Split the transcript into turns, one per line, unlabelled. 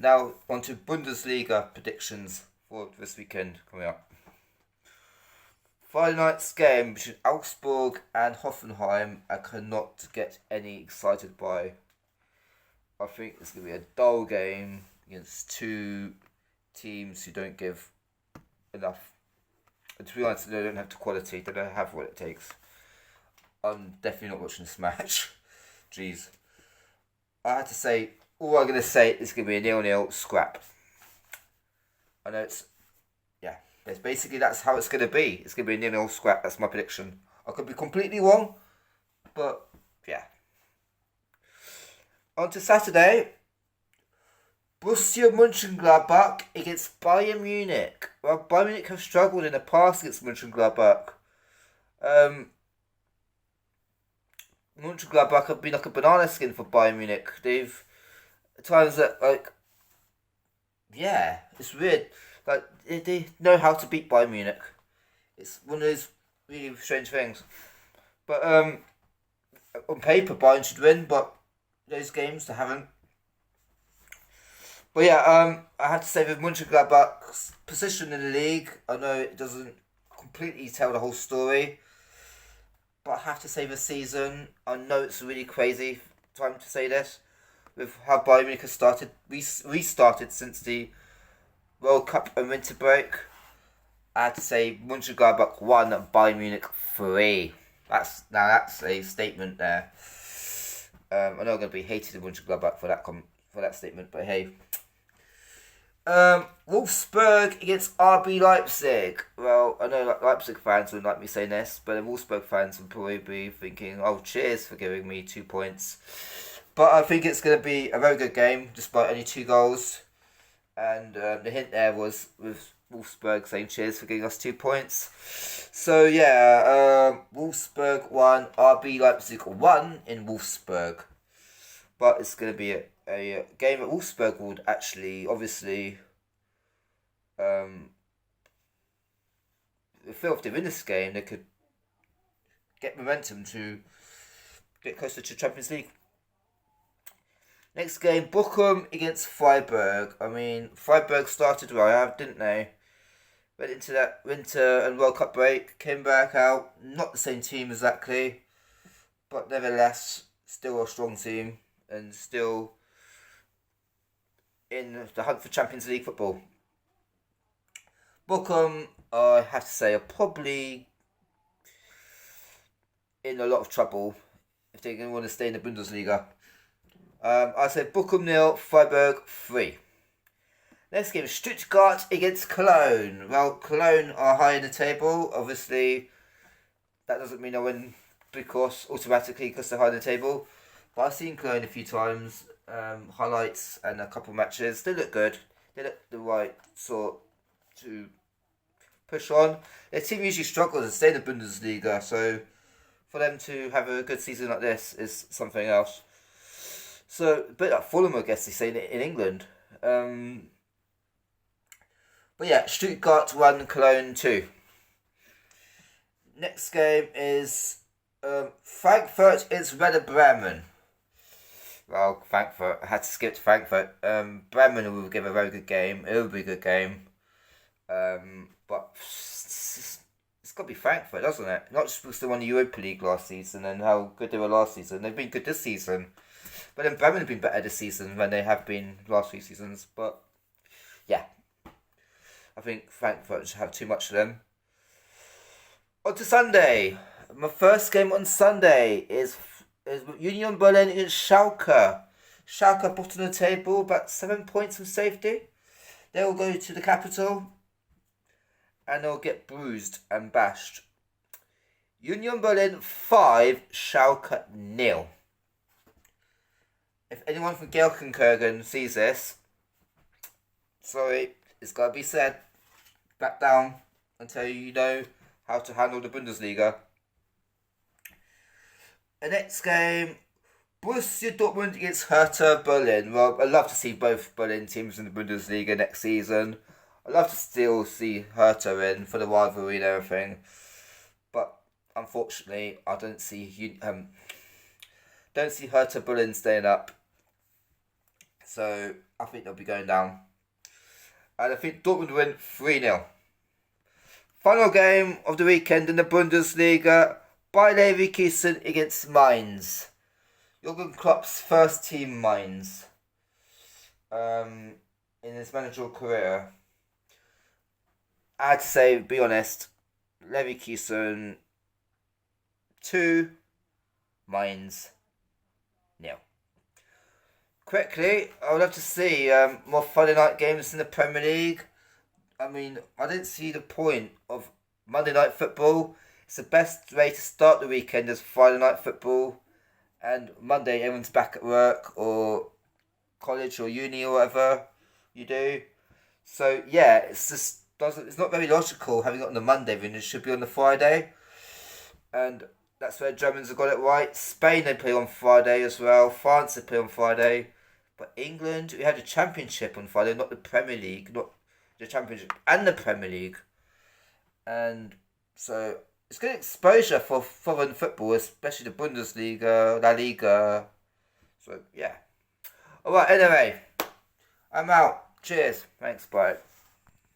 Now on to Bundesliga predictions for this weekend coming up. Friday night's game between Augsburg and Hoffenheim, I cannot get any excited by. I think it's going to be a dull game against two teams who don't give enough. And to be honest, they don't have the quality, they don't have what it takes. I'm definitely not watching this match. Jeez. I had to say, all I'm going to say is going to be a 0-0 scrap. I know it's basically that's how it's going to be. It's going to be a 0-0 scrap. That's my prediction. I could be completely wrong, but yeah. On to Saturday. Borussia Monchengladbach against Bayern Munich. Well, Bayern Munich have struggled in the past against Monchengladbach. Monchengladbach have been like a banana skin for Bayern Munich. They've at times that it's weird. Like they know how to beat Bayern Munich. It's one of those really strange things. But on paper Bayern should win, but those games they haven't. But yeah, I have to say with Monchengladbach's position in the league, I know it doesn't completely tell the whole story. But I have to say this season, I know it's a really crazy time to say this, with how Bayern Munich has restarted since the World Cup and winter break. I have to say Monchengladbach 1, Bayern Munich 3. That's a statement there. I know I'm going to be hated in Monchengladbach for that statement, but hey. Wolfsburg against RB Leipzig. Well, I know Leipzig fans wouldn't like me saying this, but the Wolfsburg fans would probably be thinking, oh, cheers for giving me 2 points. But I think it's going to be a very good game, despite only 2 goals. And the hint there was with Wolfsburg saying cheers for giving us 2 points. So yeah, Wolfsburg 1, RB Leipzig 1 in Wolfsburg. But it's going to be a game that Wolfsburg would actually, obviously, if they win this game, they could get momentum to get closer to Champions League. Next game, Bochum against Freiburg. I mean, Freiburg started well, didn't they? Went into that winter and World Cup break, came back out, not the same team exactly, but nevertheless, still a strong team and still in the hunt for Champions League football. Bochum, I have to say, are probably in a lot of trouble if they want to stay in the Bundesliga. I say Bochum 0, Freiburg 3. Next game, Stuttgart against Koln. Well, Koln are high in the table. Obviously, that doesn't mean I win automatically because they're high in the table. But I've seen Koln a few times, highlights and a couple matches. They look good. They look the right sort to push on. Their team usually struggles to stay in the Bundesliga, so for them to have a good season like this is something else. So, a bit like Fulham, I guess they say in England. But yeah, Stuttgart 1, Cologne 2. Next game is Frankfurt is Werder Bremen. Well, Frankfurt, I had to skip to Frankfurt. Bremen will give a very good game. It will be a good game. But it's got to be Frankfurt, doesn't it? Not just because they won the Europa League last season and how good they were last season. They've been good this season. But then Bremen have been better this season than they have been last few seasons. But yeah, I think Frankfurt should have too much of them. On to Sunday. My first game on Sunday is Union Berlin against Schalke. Schalke bottom of the table, about 7 points from safety. They will go to the capital and they'll get bruised and bashed. Union Berlin 5, Schalke 0. If anyone from Gelsenkirchen sees this, sorry, it's got to be said. Back down until you know how to handle the Bundesliga. The next game, Borussia Dortmund against Hertha Berlin. Well, I'd love to see both Berlin teams in the Bundesliga next season. I'd love to still see Hertha in for the rivalry and everything. But unfortunately, I don't see Hertha Berlin staying up. So I think they'll be going down. And I think Dortmund win 3-0. Final game of the weekend in the Bundesliga. Bayer Leverkusen against Mainz. Jürgen Klopp's first team Mainz. In his managerial career. I had to say, be honest, Leverkusen 2, Mainz 0. Quickly, I would love to see more Friday night games in the Premier League. I mean, I didn't see the point of Monday night football. It's the best way to start the weekend as Friday night football. And Monday, everyone's back at work or college or uni or whatever you do. So, yeah, it's not very logical having it on the Monday when it should be on the Friday. And that's where Germans have got it right. Spain, they play on Friday as well. France, they play on Friday. But England, we had the Championship on Friday, not the Premier League. Not the Championship and the Premier League. And so it's good exposure for foreign football, especially the Bundesliga, La Liga. So, yeah. Alright, anyway. I'm out. Cheers. Thanks, bye.